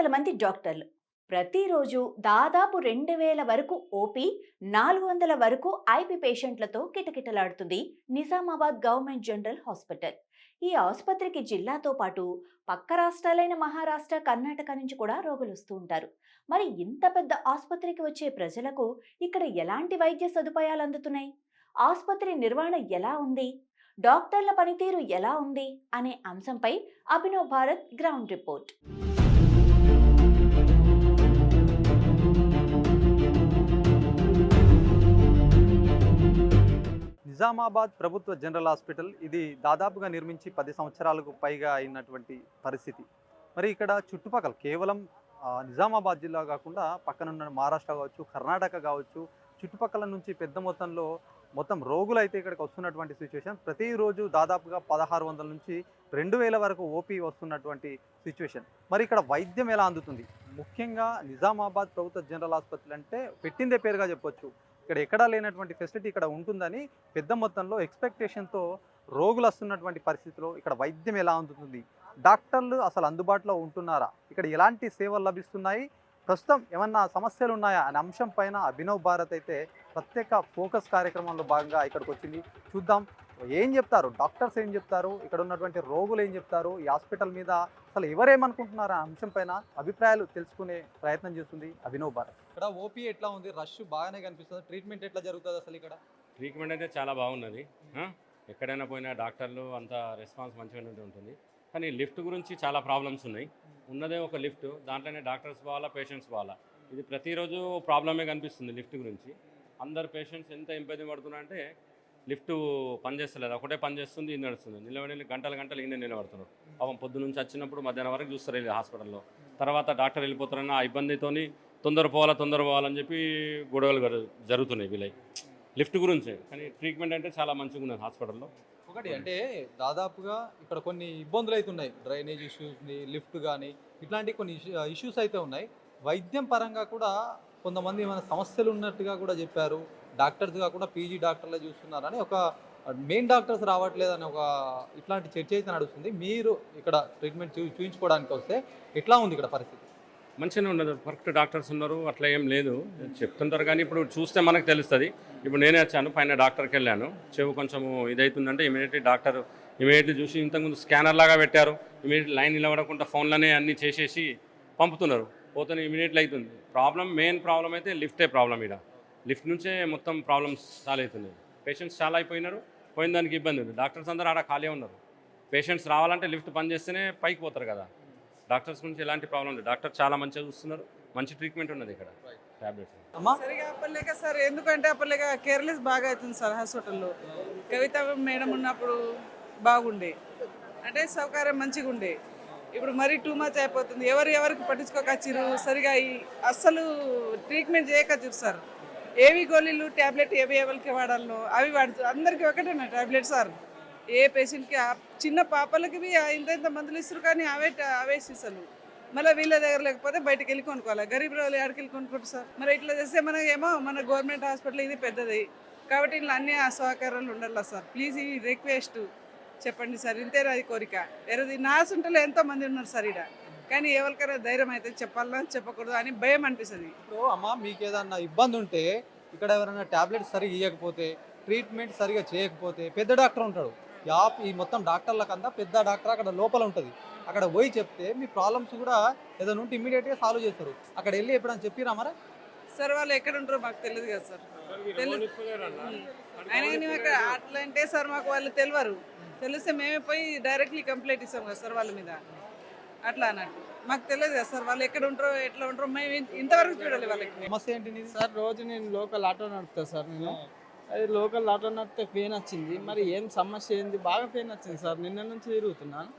వందల మంది డాక్టర్లు. ప్రతిరోజు దాదాపు 2000 వరకు ఓపీ, 400 వరకు ఐపీ పేషెంట్లతో కిటకిటలాడుతుంది నిజామాబాద్ గవర్నమెంట్ జనరల్ హాస్పిటల్. ఈ ఆసుపత్రికి జిల్లాతో పాటు పక్క రాష్ట్రాలైన మహారాష్ట్ర, కర్ణాటక నుంచి కూడా రోగులు వస్తూ ఉంటారు. మరి ఇంత పెద్ద ఆసుపత్రికి వచ్చే ప్రజలకు ఇక్కడ ఎలాంటి వైద్య సదుపాయాలు అందుతున్నాయి? ఆసుపత్రి నిర్వహణ ఎలా ఉంది? డాక్టర్ల పనితీరు ఎలా ఉంది అనే అంశంపై అభినవ్ భారత్ గ్రౌండ్ రిపోర్ట్. నిజామాబాద్ ప్రభుత్వ జనరల్ హాస్పిటల్ ఇది దాదాపుగా నిర్మించి 10 సంవత్సరాలకు పైగా అయినటువంటి పరిస్థితి. మరి ఇక్కడ చుట్టుపక్కల కేవలం నిజామాబాద్ జిల్లా కాకుండా పక్కనున్న మహారాష్ట్ర కావచ్చు, కర్ణాటక కావచ్చు, చుట్టుపక్కల నుంచి పెద్ద మొత్తం రోగులు అయితే ఇక్కడికి వస్తున్నటువంటి సిచ్యువేషన్. ప్రతిరోజు దాదాపుగా 1600 నుంచి 2000 వరకు ఓపీ వస్తున్నటువంటి సిచ్యువేషన్. మరి ఇక్కడ వైద్యం ఎలా అందుతుంది? ముఖ్యంగా నిజామాబాద్ ప్రభుత్వ జనరల్ ఆసుపత్రి అంటే పెట్టిందే పేరుగా చెప్పొచ్చు. ఇక్కడ ఎక్కడా లేనటువంటి ఫెసిలిటీ ఇక్కడ ఉంటుందని పెద్ద మొత్తంలో ఎక్స్పెక్టేషన్తో రోగులు వస్తున్నటువంటి పరిస్థితిలో ఇక్కడ వైద్యం ఎలా అందుతుంది? డాక్టర్లు అసలు అందుబాటులో ఉంటున్నారా? ఇక్కడ ఎలాంటి సేవలు లభిస్తున్నాయి? ప్రస్తుతం ఏమన్నా సమస్యలు ఉన్నాయా అనే అంశం పైన అభినవ్ భారత్ అయితే ప్రత్యేక ఫోకస్ కార్యక్రమంలో భాగంగా ఇక్కడికి వచ్చింది. చూద్దాం ఏం చెప్తారు డాక్టర్స్, ఏం చెప్తారు, ఇక్కడ ఉన్నటువంటి రోగులు ఏం చెప్తారు, ఈ హాస్పిటల్ మీద అసలు ఎవరేమనుకుంటున్నారు ఆ అంశం పైన అభిప్రాయాలు తెలుసుకునే ప్రయత్నం చేస్తుంది అభినవ్ భారత్. ఇక్కడ ఓపీ ఎట్లా ఉంది? రష్ బాగానే కనిపిస్తుంది. ట్రీట్మెంట్ ఎట్లా జరుగుతుంది అసలు ఇక్కడ? ట్రీట్మెంట్ అయితే చాలా బాగున్నది. ఎక్కడైనా పోయినా డాక్టర్లు అంత రెస్పాన్స్ మంచిగానే ఉంటుంది. కానీ లిఫ్ట్ గురించి చాలా ప్రాబ్లమ్స్ ఉన్నాయి. ఉన్నదే ఒక లిఫ్ట్, దాంట్లోనే డాక్టర్స్ పోవాలా, పేషెంట్స్ పోవాలా. ఇది ప్రతిరోజు ప్రాబ్లమే కనిపిస్తుంది లిఫ్ట్ గురించి. అందరు పేషెంట్స్ ఎంత ఇబ్బంది పడుతున్నా అంటే లిఫ్ట్ పనిచేస్తలేదు, ఒకటే పని చేస్తుంది, ఇది నడుస్తుంది. నిలబడి గంటలు ఈయన నిలబడుతున్నారు. పాపం పొద్దు నుంచి వచ్చినప్పుడు మధ్యాహ్నం వరకు చూస్తారు వెళ్ళి హాస్పిటల్లో. తర్వాత డాక్టర్ వెళ్ళిపోతారన్న ఆ ఇబ్బందితోని తొందర పోవాలని చెప్పి గొడవలు జరుగుతున్నాయి వీళ్ళవి లిఫ్ట్ గురించి. కానీ ట్రీట్మెంట్ అంటే చాలా మంచిగా ఉన్నది హాస్పిటల్లో. ఒకటి అంటే దాదాపుగా ఇక్కడ కొన్ని ఇబ్బందులు అయితే ఉన్నాయి. డ్రైనేజ్ ఇష్యూస్ని, లిఫ్ట్ కానీ ఇట్లాంటి కొన్ని ఇష్యూస్ అయితే ఉన్నాయి. వైద్యం పరంగా కూడా కొంతమంది ఏమైనా సమస్యలు ఉన్నట్టుగా కూడా చెప్పారు. డాక్టర్స్గా కూడా పీజీ డాక్టర్లే చూస్తున్నారని, ఒక మెయిన్ డాక్టర్స్ రావట్లేదని ఒక ఇట్లాంటి చర్చ అయితే నడుస్తుంది. మీరు ఇక్కడ ట్రీట్మెంట్ చూపించుకోవడానికి వస్తే ఎట్లా ఉంది ఇక్కడ పరిస్థితి? మంచిగానే ఉండదు, కరెక్ట్ డాక్టర్స్ ఉన్నారు, అట్లా ఏం లేదు చెప్తుంటారు. కానీ ఇప్పుడు చూస్తే మనకు తెలుస్తుంది. ఇప్పుడు నేనే వచ్చాను, పైన డాక్టర్కి వెళ్ళాను, చెవు కొంచెం ఇదవుతుందంటే ఇమీడియట్లీ చూసి, ఇంతకుముందు స్కానర్ లాగా పెట్టారు, ఇమీడియట్ లైన్ నిలబడకుండా ఫోన్లోనే అన్నీ చేసేసి పంపుతున్నారు, పోతే ఇమీడియట్లీ అవుతుంది. మెయిన్ ప్రాబ్లం అయితే లిఫ్టే ప్రాబ్లం. ఇక్కడ లిఫ్ట్ నుంచే మొత్తం ప్రాబ్లమ్స్ చాలా అవుతున్నాయి. పేషెంట్స్ చాలా అయిపోయినారు, పోయిన దానికి ఇబ్బంది ఉంది. డాక్టర్స్ అందరూ ఆడ ఖాళీ ఉన్నారు. పేషెంట్స్ రావాలంటే లిఫ్ట్ పని చేస్తేనే పైకి పోతారు కదా. డాక్టర్స్ గురించి ఎలాంటి ప్రాబ్లం లేదు. డాక్టర్ చాలా మంచిగా చూస్తున్నారు, మంచి ట్రీట్మెంట్ ఉన్నది ఇక్కడ. టాబ్లెట్స్ సరిగా అప్పలేక సార్, ఎందుకంటే అప్పలేక కేర్లెస్ బాగా అవుతుంది సార్ హాస్పిటల్లో. కవిత మేడం ఉన్నప్పుడు బాగుండే, అంటే సౌకర్యం మంచిగా ఉండే. ఇప్పుడు మరీ టూ మచ్ అయిపోతుంది. ఎవరికి పట్టించుకోకచ్చిరు, సరిగా అస్సలు ట్రీట్మెంట్ చేయకచ్చిరు సార్. ఏవి గోళీలు ట్యాబ్లెట్ ఎవరికి వాడాలో అవి వాడుతారు. అందరికీ ఒకటేనా ట్యాబ్లెట్ సార్? ఏ పేషెంట్కి, చిన్న పాపలకి ఇంత మందులు ఇస్తారు, కానీ అవే సీసాలు. మళ్ళీ వీళ్ళ దగ్గర లేకపోతే బయటకు వెళ్ళి కొనుక్కోవాలి. గరీబ్ రోజులు ఎక్కడికి వెళ్ళి కొనుక్కుంటారు సార్? మరి ఇట్లా చేస్తే మన గవర్నమెంట్ హాస్పిటల్ ఇది పెద్దది కాబట్టి ఇట్లా అన్ని సౌకర్యాలు ఉండాలి సార్. ప్లీజ్ ఈ రిక్వెస్ట్ చెప్పండి సార్, ఇంతేనా అది కోరిక. వేరేది నాసుంటలో ఎంతో మంది ఉన్నారు సార్ ఇక్కడ, కానీ ఎవరికైనా ధైర్యం అయితే చెప్పాలా చెప్పకూడదు అని భయం అనిపిస్తుంది. ఇప్పుడు అమ్మ, మీకు ఏదన్నా ఇబ్బంది ఉంటే, ఇక్కడ ఎవరైనా ట్యాబ్లెట్స్ సరిగా ఇవ్వకపోతే, ట్రీట్మెంట్ సరిగా చేయకపోతే, పెద్ద డాక్టర్ ఉంటాడు. ఈ మొత్తం డాక్టర్లకంతా పెద్ద డాక్టర్ అక్కడ లోపల ఉంటుంది. అక్కడ పోయి చెప్తే మీ ప్రాబ్లమ్స్ కూడా ఏదైనా ఉంటే ఇమీడియట్గా సాల్వ్ చేస్తారు. అక్కడ వెళ్ళి ఎప్పుడైనా చెప్పిరా మరి? సార్ వాళ్ళు ఎక్కడ ఉంటారో మాకు తెలియదు కదా సార్. అయినా అట్లా అంటే సార్ మాకు వాళ్ళు తెలిస్తే మేమే పోయి డైరెక్ట్లీ కంప్లైంట్ ఇస్తాం కదా సార్ వాళ్ళ మీద. అట్లా అన్నట్టు మాకు తెలియదు కదా సార్, వాళ్ళు ఎక్కడ ఉంటారో ఎట్లా ఉంటారో మేము ఇంతవరకు చూడాలి. వాళ్ళకి సమస్య ఏంటి సార్? రోజు నేను లోకల్ ఆటో నడుపుతా సార్. నేను అది లోకల్ ఆటో నడిపితే పెయిన్ వచ్చింది. మరి ఏం సమస్య ఏంది? బాగా పెయిన్ వచ్చింది సార్. నిన్న నుంచి తిరుగుతున్నాను.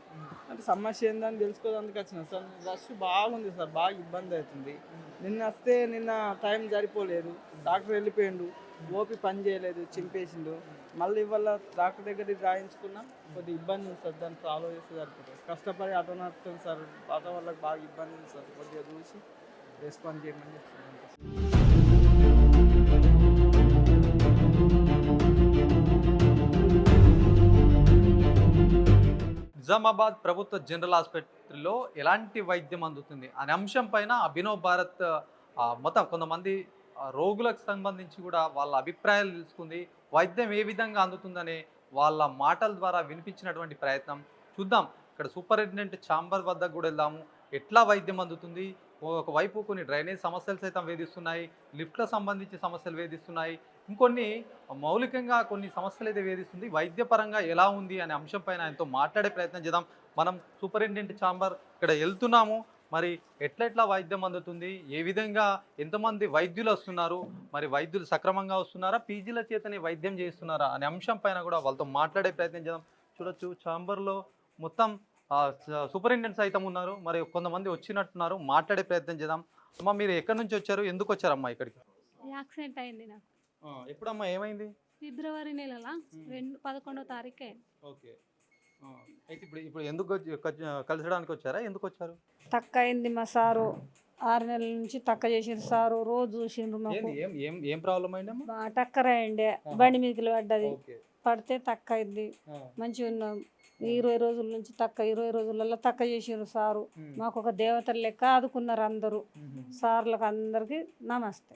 అంటే సమస్య ఏందని తెలుసుకోవడానికి వచ్చిన సార్. రష్ బాగుంది సార్, బాగా ఇబ్బంది అవుతుంది. నిన్న టైం సరిపోలేదు, డాక్టర్ వెళ్ళిపోయిండు, ఓపి పని చేయలేదు, చింపేసిండు. మళ్ళీ ఇవాళ డాక్టర్ దగ్గర రాయించుకున్నా, కొద్దిగా ఇబ్బంది ఉంది సార్. దాన్ని ఫాలో చేస్తే సరిపోతుంది. కష్టపడి ఆటో నడుపుతాను సార్, ఆటో వాళ్ళకి బాగా ఇబ్బంది ఉంది సార్. కొద్దిగా చూసి రెస్పాన్స్ చేయమని చెప్తున్నాను. నిజామాబాద్ ప్రభుత్వ జనరల్ ఆసుపత్రిలో ఎలాంటి వైద్యం అందుతుంది అనే అంశం పైన అభినవ్ భారత్ మొత్తం కొంతమంది రోగులకు సంబంధించి కూడా వాళ్ళ అభిప్రాయాలు తెలుసుకుంది, వైద్యం ఏ విధంగా అందుతుందనే వాళ్ళ మాటల ద్వారా వినిపించినటువంటి ప్రయత్నం చూద్దాం. ఇక్కడ సూపరింటెండెంట్ ఛాంబర్ వద్దకు కూడా వెళ్దాము, ఎట్లా వైద్యం అందుతుంది. ఒకవైపు కొన్ని డ్రైనేజ్ సమస్యలు సైతం వేధిస్తున్నాయి, లిఫ్ట్లకు సంబంధించి సమస్యలు వేధిస్తున్నాయి, ఇంకొన్ని మౌలికంగా కొన్ని సమస్యలు అయితే వేధిస్తుంది. వైద్యపరంగా ఎలా ఉంది అనే అంశం పైన ఆయనతో మాట్లాడే ప్రయత్నం చేద్దాం. మనం సూపరింటెండెంట్ ఛాంబర్ ఇక్కడ వెళ్తున్నాము. మరి ఎట్లా వైద్యం అందుతుంది, ఏ విధంగా ఎంతమంది వైద్యులు వస్తున్నారు, మరి వైద్యులు సక్రమంగా వస్తున్నారా, పీజీల చేతనే వైద్యం చేస్తున్నారా అనే అంశం పైన కూడా వాళ్ళతో మాట్లాడే ప్రయత్నం చేద్దాం. చూడొచ్చు ఛాంబర్లో మొత్తం సూపరింటెండెంట్ సైతం ఉన్నారు, మరి కొంతమంది వచ్చినట్టున్నారు, మాట్లాడే ప్రయత్నం చేద్దాం. అమ్మ మీరు ఎక్కడి నుంచి వచ్చారు, ఎందుకు వచ్చారమ్మా ఇక్కడికి? యాక్సిడెంట్ అయింది నాకు ఎప్పుడమ్మా, ఏమైంది? ఫిబ్రవరి నెలలో 11వ తారీఖు. ఓకే, అయితే ఇప్పుడు ఎందుకు కలిసడానికి వచ్చారా, ఎందుకు వచ్చారు? తక్క అయింది మా సారు, 6 నెలల నుంచి తక్క చేసిండ్రు సారు, రోజు చూసిండ్రు మాకు. ఏం ప్రాబ్లం అయిందమ్మా? టక్కర అయిండే, బండి మీదకి పడ్డది, పడితే తక్క అయింది. మంచిగా ఉన్నాం. 20 రోజుల నుంచి తక్క, 20 రోజులలో తక్క చేసిండ్రు సారు. మాకు ఒక దేవతల లెక్క ఆదుకున్నారు అందరూ. సార్లకు అందరికి నమస్తే.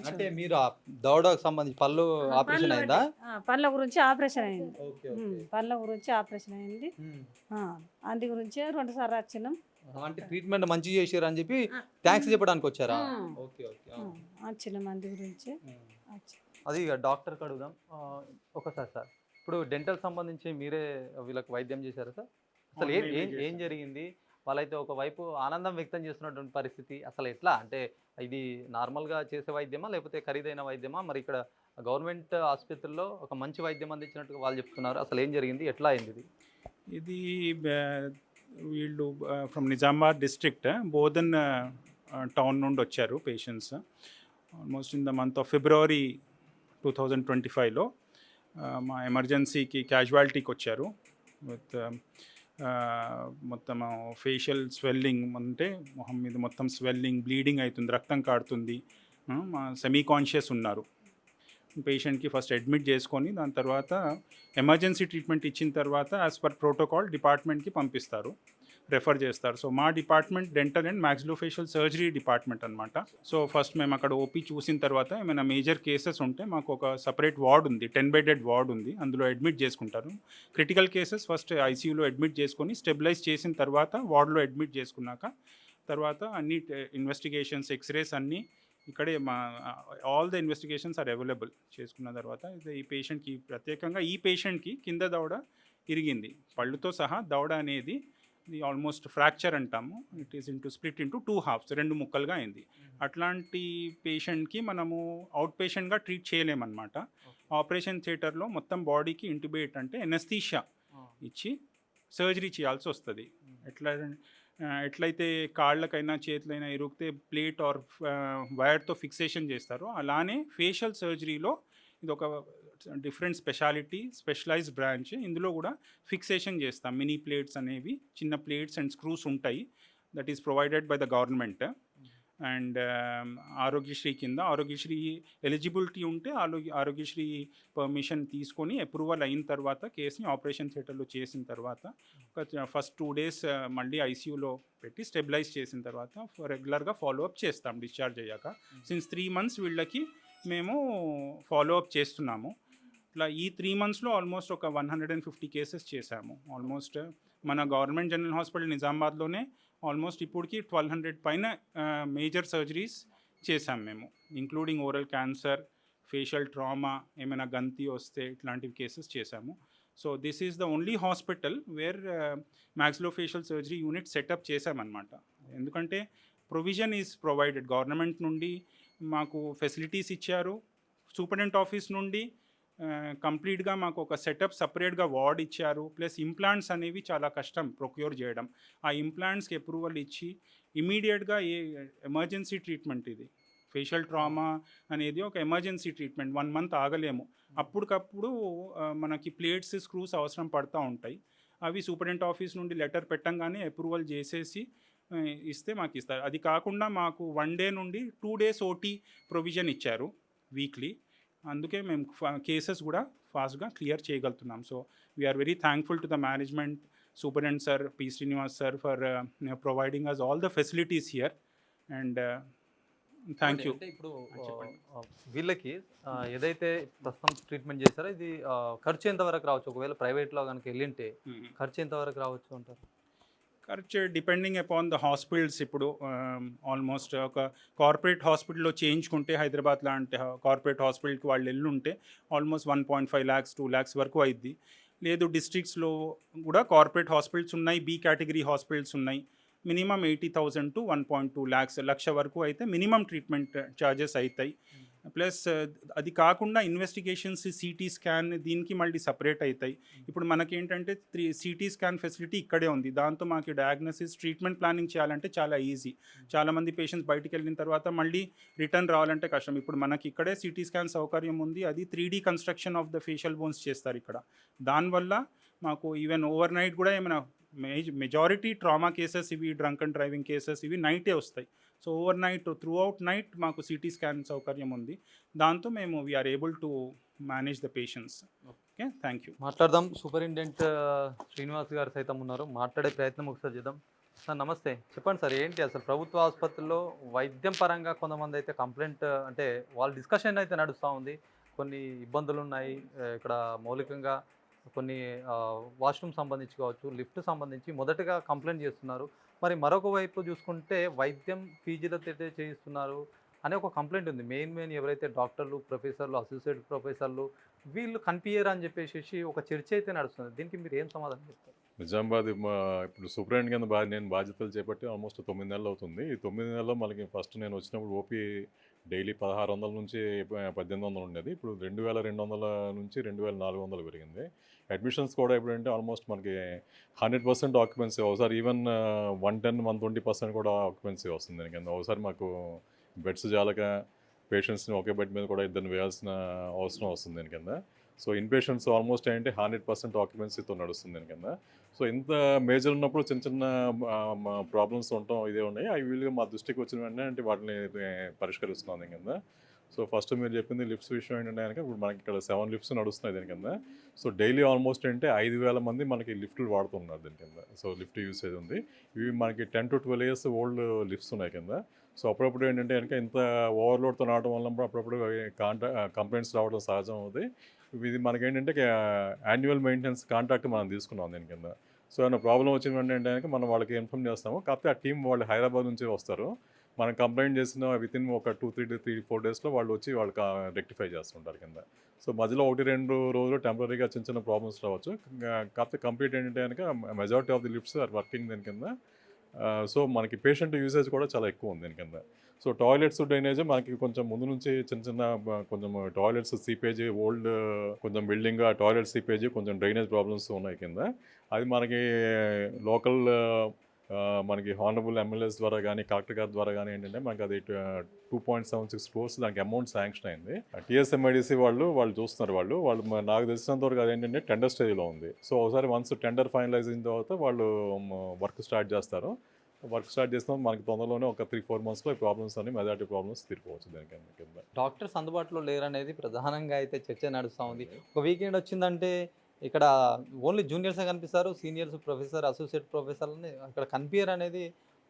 అంటే మీరు దవడకు సంబంధించి పళ్ళు ఆపరేషన్ అయిందా? పళ్ళ గురించి ఆపరేషన్ అయింది, పళ్ళ గురించి ఆపరేషన్ అయింది. అందు గురించి 2 సార్లు వచ్చినాం. అంటే ట్రీట్మెంట్ మంచిగా చేసారు అని చెప్పి థ్యాంక్స్ చెప్పడానికి వచ్చారా? వచ్చినాం, అందు గురించి. అది డాక్టర్కి అడుగుదాం ఒకసారి. సార్ ఇప్పుడు డెంటల్ సంబంధించి మీరే వీళ్ళకి వైద్యం చేశారా సార్? అసలు ఏం జరిగింది? వాళ్ళైతే ఒకవైపు ఆనందం వ్యక్తం చేస్తున్నటువంటి పరిస్థితి, అసలు ఎట్లా అంటే ఇది నార్మల్గా చేసే వైద్యమా లేకపోతే ఖరీదైన వైద్యమా? మరి ఇక్కడ గవర్నమెంట్ ఆసుపత్రుల్లో ఒక మంచి వైద్యం అందించినట్టుగా వాళ్ళు చెప్తున్నారు, అసలు ఏం జరిగింది, ఎట్లా అయింది ఇది? వీళ్ళు from Nizamabad district Bodhan town నుండి వచ్చారు patients. Almost in the month of February 2025లో మా ఎమర్జెన్సీకి క్యాజువాలిటీకి వచ్చారు విత్ మొత్తం ఫేషియల్ స్వెల్లింగ్, అంటే మొహం మీద మొత్తం స్వెల్లింగ్, బ్లీడింగ్ అవుతుంది, రక్తం కాడుతుంది, మా సెమీ కాన్షియస్ ఉన్నారు. పేషెంట్కి ఫస్ట్ అడ్మిట్ చేసుకొని దాని తర్వాత ఎమర్జెన్సీ ట్రీట్మెంట్ ఇచ్చిన తర్వాత యాజ్ పర్ ప్రోటోకాల్ డిపార్ట్మెంట్కి పంపిస్తారు, రెఫర్ చేస్తారు. సో మా department dental and maxillofacial surgery department అనమాట. సో ఫస్ట్ మేము అక్కడ ఓపీ చూసిన తర్వాత ఏమైనా మేజర్ కేసెస్ ఉంటే మాకు ఒక సపరేట్ వార్డ్ ఉంది, 10 బెడెడ్ వార్డ్ ఉంది, అందులో అడ్మిట్ చేసుకుంటారు. క్రిటికల్ కేసెస్ ఫస్ట్ ఐసీయూలో అడ్మిట్ చేసుకొని స్టెబిలైజ్ చేసిన తర్వాత వార్డులో అడ్మిట్ చేసుకున్నాక తర్వాత అన్ని ఇన్వెస్టిగేషన్స్, ఎక్స్రేస్ అన్నీ ఇక్కడే all the investigations are available చేసుకున్న తర్వాత ఈ పేషెంట్కి ప్రత్యేకంగా ఈ పేషెంట్కి కింద దవడ ఇరిగింది, పళ్ళుతో సహా దవడ అనేది ఇది ఆల్మోస్ట్ ఫ్రాక్చర్ అంటాము. It is split into 2 halves, 2 ముక్కలుగా అయింది. అట్లాంటి పేషెంట్కి మనము అవుట్ పేషెంట్గా ట్రీట్ చేయలేమన్నమాట. ఆపరేషన్ థియేటర్లో మొత్తం బాడీకి ఇంటిబేట్ అంటే ఎనస్థీషియా ఇచ్చి సర్జరీ చేయాల్సి వస్తుంది. ఎట్లయితే కాళ్ళకైనా చేతులైనా ఇరుగితే ప్లేట్ ఆర్ వైర్తో ఫిక్సేషన్ చేస్తారో అలానే ఫేషియల్ సర్జరీలో ఇది ఒక డిఫరెంట్ స్పెషలైజ్డ్ బ్రాంచ్. ఇందులో కూడా ఫిక్సేషన్ చేస్తాం. మినీ ప్లేట్స్ అనేవి, చిన్న ప్లేట్స్ అండ్ స్క్రూస్ ఉంటాయి. That is provided by the government. And Aarogyasri కింద ఆరోగ్యశ్రీ ఎలిజిబిలిటీ ఉంటే ఆరోగ్యశ్రీ పర్మిషన్ తీసుకొని అప్రూవల్ అయిన తర్వాత కేసుని ఆపరేషన్ థియేటర్లో చేసిన తర్వాత ఫస్ట్ 2 days మళ్ళీ ఐసీయూలో పెట్టి స్టెబిలైజ్ చేసిన తర్వాత రెగ్యులర్గా ఫాలోఅప్ చేస్తాం డిశ్చార్జ్ అయ్యాక. సిన్స్ 3 months వీళ్ళకి మేము ఫాలోఅప్ చేస్తున్నాము. ఇట్లా ఈ 3 monthsలో ఆల్మోస్ట్ ఒక 150 కేసెస్ చేశాము. ఆల్మోస్ట్ మన గవర్నమెంట్ జనరల్ హాస్పిటల్ నిజామాబాద్లోనే ఆల్మోస్ట్ ఇప్పటికి 1200 పైన మేజర్ సర్జరీస్ చేశాం మేము, including oral cancer, facial trauma, ఏమైనా గంతి వస్తే ఇట్లాంటివి కేసెస్ చేశాము. So this is the only hospital where maxillofacial surgery unit setup చేశామన్నమాట. ఎందుకంటే ప్రొవిజన్ ఈజ్ ప్రొవైడెడ్, గవర్నమెంట్ నుండి మాకు ఫెసిలిటీస్ ఇచ్చారు. సూపరింటెండెంట్ ఆఫీస్ నుండి కంప్లీట్గా మాకు ఒక సెటప్ సపరేట్గా వార్డ్ ఇచ్చారు. ప్లస్ ఇంప్లాంట్స్ అనేవి చాలా కష్టం ప్రొక్యూర్ చేయడం. ఆ ఇంప్లాంట్స్కి అప్రూవల్ ఇచ్చి ఇమీడియట్గా ఎమర్జెన్సీ ట్రీట్మెంట్, ఇది ఫేషియల్ ట్రామా అనేది ఒక ఎమర్జెన్సీ ట్రీట్మెంట్, 1 month ఆగలేము. అప్పటికప్పుడు మనకి ప్లేట్స్, స్క్రూస్ అవసరం పడుతూ ఉంటాయి. అవి సూపరింటెండెంట్ ఆఫీస్ నుండి లెటర్ పెట్టంగానే అప్రూవల్ చేసేసి ఇస్తే మాకు ఇస్తారు. అది కాకుండా మాకు 1 day నుండి 2 days ఓటీ ప్రొవిజన్ ఇచ్చారు వీక్లీ. అందుకే మేము కేసెస్ కూడా ఫాస్ట్గా క్లియర్ చేయగలుగుతున్నాం. So we are very thankful to the management, Superintendent Sir, P. Srinivas Sir, for providing us all the facilities here. And thank you. అంటే ఇప్పుడు వీళ్ళకి ఏదైతే ప్రస్తుతం ట్రీట్మెంట్ చేస్తారో ఇది ఖర్చు ఎంతవరకు రావచ్చు? ఒకవేళ ప్రైవేట్లో కనుక వెళ్ళింటే ఖర్చు ఎంతవరకు రావచ్చు అంటారు? ఖర్చు డిపెండింగ్ అపాన్ ద హాస్పిటల్స్. ఇప్పుడు ఆల్మోస్ట్ ఒక కార్పొరేట్ హాస్పిటల్లో చేయించుకుంటే హైదరాబాద్ లాంటి కార్పొరేట్ హాస్పిటల్కి వాళ్ళు వెళ్ళుంటే ఆల్మోస్ట్ 1.5 lakhs 2 lakhs వరకు అయింది. లేదు డిస్ట్రిక్ట్స్లో కూడా కార్పొరేట్ హాస్పిటల్స్ ఉన్నాయి, బి కేటగిరీ హాస్పిటల్స్ ఉన్నాయి. మినిమం 80,000 to 1.2 lakhs, లక్ష వరకు అయితే మినిమం ట్రీట్మెంట్ ఛార్జెస్ అవుతాయి. ప్లస్ అది కాకుండా ఇన్వెస్టిగేషన్స్, సిటీ స్కాన్ దీనికి మళ్ళీ సపరేట్ అవుతాయి. ఇప్పుడు మనకేంటంటే సిటీ స్కాన్ ఫెసిలిటీ ఇక్కడే ఉంది. దాంతో మాకు డయాగ్నోసిస్, ట్రీట్మెంట్ ప్లానింగ్ చేయాలంటే చాలా ఈజీ. చాలామంది పేషెంట్స్ బయటికి వెళ్ళిన తర్వాత మళ్ళీ రిటర్న్ రావాలంటే కష్టం. ఇప్పుడు మనకి ఇక్కడే సిటీ స్కాన్ సౌకర్యం ఉంది. అది 3D construction of the facial bones చేస్తారు ఇక్కడ. దానివల్ల మాకు ఈవెన్ ఓవర్ నైట్ కూడా ఏమైనా మెజారిటీ ట్రామా కేసెస్ ఇవి, డ్రంక్ అండ్ డ్రైవింగ్ కేసెస్ ఇవి నైటే వస్తాయి. So overnight, throughout night మాకు సిటీ స్కాన్ సౌకర్యం ఉంది. దాంతో మేము we're able to manage the patients. Okay, thank you. మాట్లాడదాం. సూపరింటెండెంట్ శ్రీనివాస్ గారు సైతం ఉన్నారు, మాట్లాడే ప్రయత్నం ఒకసారి చేద్దాం. సార్ నమస్తే, చెప్పండి సార్, ఏంటి అసలు ప్రభుత్వ ఆసుపత్రుల్లో వైద్యం పరంగా కొంతమంది అయితే కంప్లైంట్, అంటే వాళ్ళ డిస్కషన్ అయితే నడుస్తూ ఉంది, కొన్ని ఇబ్బందులు ఉన్నాయి ఇక్కడ. మౌలికంగా కొన్ని వాష్రూమ్ సంబంధించి కావచ్చు, లిఫ్ట్ సంబంధించి మొదటగా కంప్లైంట్ చేస్తున్నారు. మరి మరొక వైపు చూసుకుంటే వైద్యం పీజీలతో చేయిస్తున్నారు అనే ఒక కంప్లైంట్ ఉంది. మెయిన్ ఎవరైతే డాక్టర్లు, ప్రొఫెసర్లు, అసోసియేట్ ప్రొఫెసర్లు వీళ్ళు కనిపించరు అని చెప్పేసి ఒక చర్చ అయితే నడుస్తుంది. దీనికి మీరు ఏం సమాధానం చెప్తారు? నిజామాబాద్ ఇప్పుడు సూపరింటెండెంట్ కింద నేను బాధ్యతలు చేపట్టి ఆల్మోస్ట్ 9 నెలలు అవుతుంది. ఈ 9 నెలల్లో మనకి ఫస్ట్ నేను వచ్చినప్పుడు ఓపీ డైలీ 1600 నుంచి 1800 ఉండేది. ఇప్పుడు 2200 నుంచి 2400 పెరిగింది. అడ్మిషన్స్ కూడా ఎప్పుడంటే ఆల్మోస్ట్ మనకి 100% ఆక్యుపెన్సీ, ఒకసారి ఈవెన్ 110, 120% కూడా ఆక్యుపెన్సీ వస్తుంది దాని కింద. ఒకసారి మాకు బెడ్స్ చాలక పేషెంట్స్ని ఒకే బెడ్ మీద కూడా ఇద్దరిని వేయాల్సిన అవసరం వస్తుంది దాని కింద. సో ఇన్ పేషెంట్స్ ఆల్మోస్ట్ ఏంటంటే 100% ఆక్యుపెన్సీతో నడుస్తుంది దాని కింద. సో ఇంత మేజర్ ఉన్నప్పుడు చిన్న చిన్న ప్రాబ్లమ్స్ ఉండటం ఇదే ఉన్నాయి. అవి వీలుగా మా దృష్టికి వచ్చిన వెంటనే అంటే వాటిని పరిష్కరిస్తున్నాం దాని కింద. సో ఫస్ట్ మీరు చెప్పింది లిఫ్ట్స్ విషయం ఏంటంటే కనుక ఇప్పుడు మనకి ఇక్కడ 7 లిఫ్ట్స్ నడుస్తున్నాయి దీని కింద. సో డైలీ ఆల్మోస్ట్ అంటే 5000 మంది మనకి లిఫ్ట్లు వాడుతున్నారు దీని కింద. సో లిఫ్ట్ యూసేజ్ ఉంది. ఇవి మనకి 10 to 12 years ఓల్డ్ లిఫ్ట్స్ ఉన్నాయి కింద. సో అప్పుడప్పుడు ఏంటంటే కనుక ఇంత ఓవర్లోడ్తో రావడం వల్ల అప్పుడప్పుడు కంప్లైంట్స్ రావడం సహజం అవుతుంది. ఇది మనకేంటంటే యాన్యువల్ మెయింటెనెన్స్ కాంట్రాక్ట్ మనం తీసుకున్నాం దీని కింద. సో ఏమైనా ప్రాబ్లం వచ్చిన వెంటనే కనుక మనం వాళ్ళకి ఇన్ఫామ్ చేస్తాము. కాకపోతే ఆ టీం వాళ్ళు హైదరాబాద్ నుంచి వస్తారు. మనం కంప్లైంట్ చేసిన వితిన్ ఒక 2-3-4 డేస్లో వాళ్ళు వచ్చి వాళ్ళకి రెక్టిఫై చేస్తుంటారు కింద. సో మధ్యలో 1-2 రోజులు టెంపరీగా చిన్న చిన్న ప్రాబ్లమ్స్ రావచ్చు. కాకపోతే కంప్లీట్ ఏంటంటే కనుక majority of the lifts are working దీని కింద. సో మనకి పేషెంట్ యూసేజ్ కూడా చాలా ఎక్కువ ఉంది దీని కింద. సో టాయిలెట్స్, డ్రైనేజ్ మనకి కొంచెం ముందు నుంచి చిన్న కొంచెం టాయిలెట్స్ సీపేజ్, ఓల్డ్ కొంచెం బిల్డింగ్, ఆ టాయిలెట్ సీపేజ్, కొంచెం డ్రైనేజ్ ప్రాబ్లమ్స్ ఉన్నాయి కింద. అది మనకి లోకల్ మనకి హానరబుల్ ఎమ్మెల్యేస్ ద్వారా కానీ, కలెక్టర్ గారి ద్వారా కానీ ఏంటంటే మనకి అది 2.76 crores దానికి అమౌంట్ శాంక్షన్ అయింది. టీఎస్ఎంఐడిసి వాళ్ళు చూస్తున్నారు. వాళ్ళు నాకు తెలిసినంత వరకు అదేంటంటే టెండర్ స్టేజ్లో ఉంది. సో ఒకసారి వన్స్ టెండర్ ఫైనలైజ్ అయిన తర్వాత వాళ్ళు వర్క్ స్టార్ట్ చేస్తారు. వర్క్ స్టార్ట్ చేస్తాం మనకి తొందరలోనే ఒక 3-4 monthsలో ఈ ప్రాబ్లమ్స్ అన్ని మెజారిటీ ప్రాబ్లమ్స్ తీరిపోవచ్చు దానికి కింద. డాక్టర్స్ అందుబాటులో లేరనేది ప్రధానంగా అయితే చర్చ నడుస్తూ ఉంది. ఒక వీకెండ్ వచ్చిందంటే ఇక్కడ ఓన్లీ జూనియర్సే కనిపిస్తారు, సీనియర్స్, ప్రొఫెసర్, అసోసియేట్ ప్రొఫెసర్లని అక్కడ కనిపించరు అనేది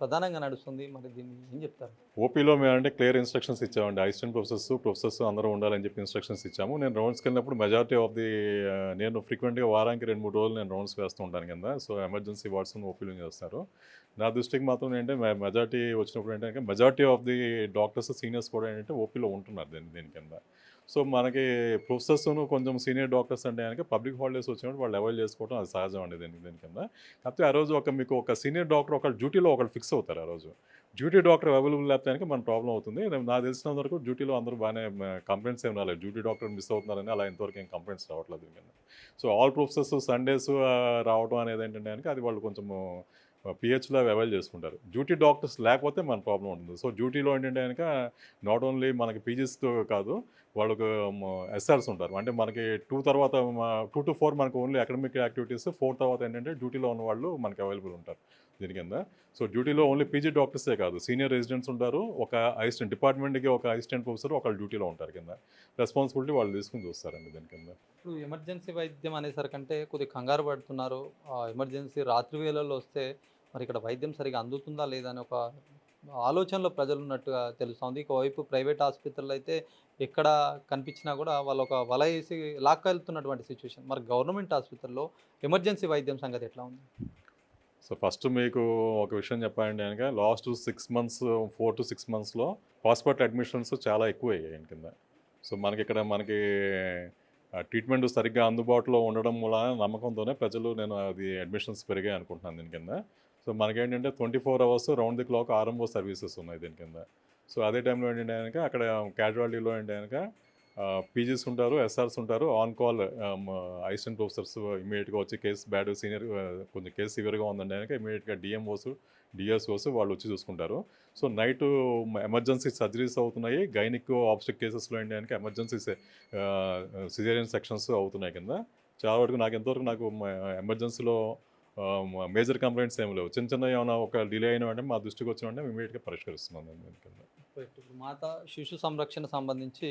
ప్రధానంగా నడుస్తుంది. మరి దీన్ని ఏం చెప్తారు? ఓపీలో మేము అంటే క్లియర్ ఇన్స్ట్రక్షన్స్ ఇచ్చామండి. అసిస్టెంట్ ప్రొఫెసర్స్ అందరూ ఉండాలని చెప్పి ఇన్స్ట్రక్షన్స్ ఇచ్చాము. నేను రౌండ్స్కి వెళ్ళినప్పుడు మెజారిటీ ఆఫ్ ది నేను ఫ్రీక్వెంట్గా వారానికి 2-3 రోజులు నేను రౌండ్స్ వేస్తూ ఉంటాను కింద. సో ఎమర్జెన్సీ వార్డ్స్ని ఓపీలో చేస్తారు. నా దృష్టికి మాత్రం ఏంటంటే మెజారిటీ వచ్చినప్పుడు ఏంటంటే majority of the doctors, seniors కూడా ఏంటంటే ఓపీలో ఉంటున్నారు దీని కింద. సో మనకి ప్రొఫెసర్స్ను కొంచెం సీనియర్ డాక్టర్స్ అంటే కనుక పబ్లిక్ హాలిడేస్ వచ్చినప్పుడు వాళ్ళు అవాయిడ్ చేసుకోవడం అది సహజం అండి దీని కింద. కాకపోతే ఆ రోజు మీకు ఒక సీనియర్ డాక్టర్ ఒకళ్ళు డ్యూటీలో ఒకళ్ళు ఫిక్స్ అవుతారు. ఆ రోజు డ్యూటీ డాక్టర్ అవైలబుల్ లేకపోతే కనుక మన ప్రాబ్లం అవుతుంది. నాకు తెలిసినంత వరకు డ్యూటీలో అందరూ బాగానే కంప్లైంట్స్ ఏం రాలేదు. డ్యూటీ డాక్టర్ మిస్ అవుతున్నారని అలా ఇంతవరకు ఏం కంప్లైంట్స్ రావట్లేదు దీని కింద. సో ఆల్ ప్రొఫెసర్స్ సండేస్ రావడం అనేది ఏంటంటే కనుక అది వాళ్ళు కొంచెం పిహెచ్లో అవైల్ చేసుకుంటారు. డ్యూటీ డాక్టర్స్ లేకపోతే మన ప్రాబ్లం ఉంటుంది. సో డ్యూటీలో ఏంటంటే కనుక నాట్ ఓన్లీ మనకి పీజీస్తో కాదు, వాళ్ళకు ఎస్ఆర్స్ ఉంటారు. అంటే మనకి 2 తర్వాత 2 to 4 మనకు ఓన్లీ అకాడమిక్ యాక్టివిటీస్, 4 తర్వాత ఏంటంటే డ్యూటీలో ఉన్న వాళ్ళు మనకి అవైలబుల్ ఉంటారు దీని కింద. సో డ్యూటీలో ఓన్లీ పీజీ డాక్టర్సే కాదు, సీనియర్ రెసిడెంట్స్ ఉంటారు, ఒక అసిస్టెంట్ డిపార్ట్మెంట్కి ఒక అసిస్టెంట్ ప్రొఫెసర్ ఒకళ్ళు డ్యూటీలో ఉంటారు కింద. రెస్పాన్సిబిలిటీ వాళ్ళు తీసుకుని చూస్తారండి దీని కింద. ఇప్పుడు ఎమర్జెన్సీ వైద్యం అనేసరికంటే కొద్దిగా కంగారు పడుతున్నారు. ఎమర్జెన్సీ రాత్రి వేళల్లో వస్తే మరి ఇక్కడ వైద్యం సరిగా అందుతుందా లేదా అని ఒక ఆలోచనలో ప్రజలు ఉన్నట్టుగా తెలుస్తుంది. ఒకవైపు ప్రైవేట్ ఆసుపత్రులు అయితే ఎక్కడ కనిపించినా కూడా వాళ్ళు ఒక వల వేసి లాక్కెళ్తున్నటువంటి సిచ్యువేషన్. మరి గవర్నమెంట్ ఆసుపత్రుల్లో ఎమర్జెన్సీ వైద్యం సంగతి ఎట్లా ఉంది? సో ఫస్ట్ మీకు ఒక విషయం చెప్పాలంటే కనుక లాస్ట్ 6 months 4 to 6 monthsలో హాస్పిటల్ అడ్మిషన్స్ చాలా ఎక్కువ అయ్యాయి కింద. సో మనకి ఇక్కడ ట్రీట్మెంట్ సరిగ్గా అందుబాటులో ఉండడం వలన నమ్మకంతోనే ప్రజలు నేను అది అడ్మిషన్స్ పెరిగాయి అనుకుంటున్నాను దీని కింద. సో మనకేంటంటే 24 hours round the clock RMO services ఉన్నాయి దీని కింద. సో అదే టైంలో ఏంటంటే కనుక అక్కడ క్యాజువాలిటీలో ఏంటంటే కనుక పీజీస్ ఉంటారు, ఎస్ఆర్స్ ఉంటారు, ఆన్ కాల్ అసిస్టెంట్ ప్రొఫెసర్స్ ఇమీడియట్గా వచ్చి కేసు బ్యాడ్ సీనియర్ కొంచెం కేసు సివియర్గా ఉందంటే కనుక ఇమీడియట్గా డిఎంఓస్ డిఎస్ఓస్ వాళ్ళు వచ్చి చూసుకుంటారు. సో నైట్ ఎమర్జెన్సీ సర్జరీస్ అవుతున్నాయి, గైనిక్ ఆబ్స్టిక్ కేసెస్లో ఏంటి కనుక ఎమర్జెన్సీ సిజేరియన్ సెక్షన్స్ అవుతున్నాయి కింద. చాలా వరకు ఎంతవరకు ఎమర్జెన్సీలో మేజర్ కంప్లైంట్స్ ఏమి లేవు. చిన్న ఏమైనా ఒక డిలే అయిన వెంటనే మా దృష్టికి వచ్చిన వెంటనే ఇమీడియట్గా పరిష్కరిస్తున్నాం కింద. ఇప్పుడు మాతా శిశు సంరక్షణ సంబంధించి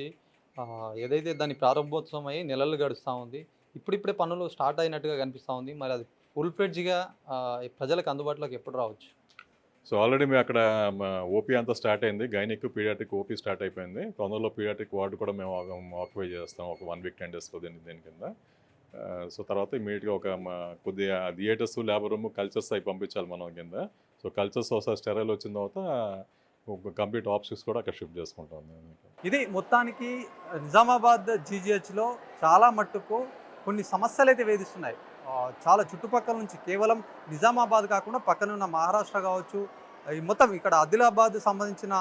ఏదైతే దాని ప్రారంభోత్సవం అయ్యి నెలలు గడుస్తూ ఉంది, ఇప్పుడిప్పుడే పనులు స్టార్ట్ అయినట్టుగా కనిపిస్తూ ఉంది. మరి అది ఫుల్ ఫ్లెడ్జ్గా ప్రజలకు అందుబాటులోకి ఎప్పుడు రావచ్చు? సో ఆల్రెడీ మేము అక్కడ ఓపీ అంతా స్టార్ట్ అయింది, గైనిక్ పీడియాట్రిక్ ఓపీ స్టార్ట్ అయిపోయింది. తొందరలో పీడియాట్రిక్ వార్డు కూడా మేము ఆక్యుపై చేస్తాం ఒక 1 week 10 daysలో దీని కింద. సో తర్వాత ఇమీడియట్గా ఒక కొద్దిగా థియేటర్స్, ల్యాబ్ రూమ్, కల్చర్స్ అవి పంపించాలి మనం కింద. సో కల్చర్స్ ఒకసారి స్టెరైల్ వచ్చిన తర్వాత కంప్లీట్ ఆప్షన్స్ కూడా అక్కడ షిఫ్ట్ చేసుకుంటాం. ఇది మొత్తానికి నిజామాబాద్ జీజీహెచ్లో చాలా మట్టుకు కొన్ని సమస్యలు అయితే వేధిస్తున్నాయి. చాలా చుట్టుపక్కల నుంచి కేవలం నిజామాబాద్ కాకుండా పక్కనున్న మహారాష్ట్ర కావచ్చు, ఈ మొత్తం ఇక్కడ ఆదిలాబాద్ సంబంధించిన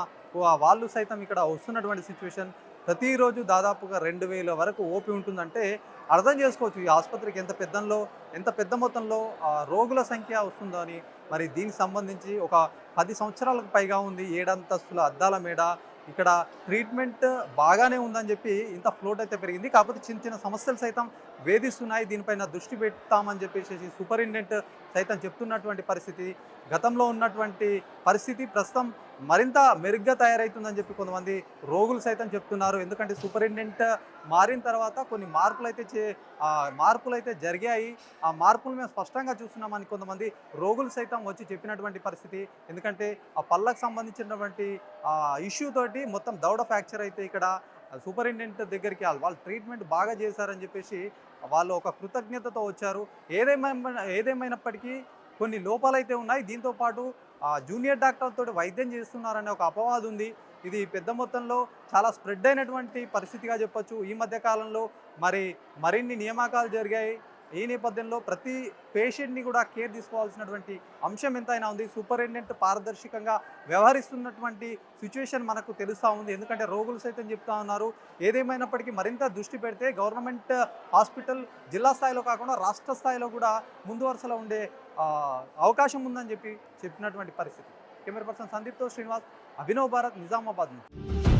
వాళ్ళు సైతం ఇక్కడ వస్తున్నటువంటి సిచ్యువేషన్. ప్రతిరోజు దాదాపుగా 2000 వరకు ఓపీ ఉంటుందంటే అర్థం చేసుకోవచ్చు ఈ ఆసుపత్రికి ఎంత పెద్ద మొత్తంలో రోగుల సంఖ్య వస్తుందో అని. మరి దీనికి సంబంధించి ఒక 10 సంవత్సరాలకు పైగా ఉంది, 7 అంతస్తుల అద్దాల మేడ, ఇక్కడ ట్రీట్మెంట్ బాగానే ఉందని చెప్పి ఇంత ఫ్లోట్ అయితే పెరిగింది. కాకపోతే చిన్న చిన్న సమస్యలు సైతం వేధిస్తున్నాయి, దీనిపైన దృష్టి పెడతామని చెప్పేసి సూపరింటెండెంట్ సైతం చెప్తున్నటువంటి పరిస్థితి. గతంలో ఉన్నటువంటి పరిస్థితి ప్రస్తుతం మరింత మెరుగ్గా తయారవుతుందని చెప్పి కొంతమంది రోగులు సైతం చెప్తున్నారు. ఎందుకంటే సూపరింటెండెంట్ మారిన తర్వాత కొన్ని మార్పులు అయితే జరిగాయి. ఆ మార్పులు మేము స్పష్టంగా చూస్తున్నామని కొంతమంది రోగులు సైతం వచ్చి చెప్పినటువంటి పరిస్థితి. ఎందుకంటే ఆ పళ్ళకు సంబంధించినటువంటి ఇష్యూ తోటి మొత్తం దవడ ఫ్రాక్చర్ అయితే ఇక్కడ సూపరింటెండెంట్ దగ్గరికి వాళ్ళు ట్రీట్మెంట్ బాగా చేశారని చెప్పేసి వాళ్ళు ఒక కృతజ్ఞతతో వచ్చారు. ఏదేమైనప్పటికీ కొన్ని లోపాలు అయితే ఉన్నాయి. దీంతోపాటు జూనియర్ డాక్టర్లతో వైద్యం చేస్తున్నారనే ఒక అపవాదు ఉంది. ఇది పెద్ద మొత్తంలో చాలా స్ప్రెడ్ అయినటువంటి పరిస్థితిగా చెప్పొచ్చు. ఈ మధ్య కాలంలో మరిన్ని నియామకాలు జరిగాయి. ఈ నేపథ్యంలో ప్రతి పేషెంట్ని కూడా కేర్ తీసుకోవాల్సినటువంటి అంశం ఎంతైనా ఉంది. సూపరింటెండెంట్ పారదర్శకంగా వ్యవహరిస్తున్నటువంటి సిచ్యువేషన్ మనకు తెలుస్తూ ఉంది. ఎందుకంటే రోగులు సైతం చెప్తా ఉన్నారు, ఏదేమైనప్పటికీ మరింత దృష్టి పెడితే గవర్నమెంట్ హాస్పిటల్ జిల్లా స్థాయిలో కాకుండా రాష్ట్ర స్థాయిలో కూడా ముందు వరుసలో ఉండే అవకాశం ఉందని చెప్పినటువంటి పరిస్థితి. కెమెరా పర్సన్ సందీప్తో శ్రీనివాస్, అభినవ్ భారత్, నిజామాబాద్ నుంచి.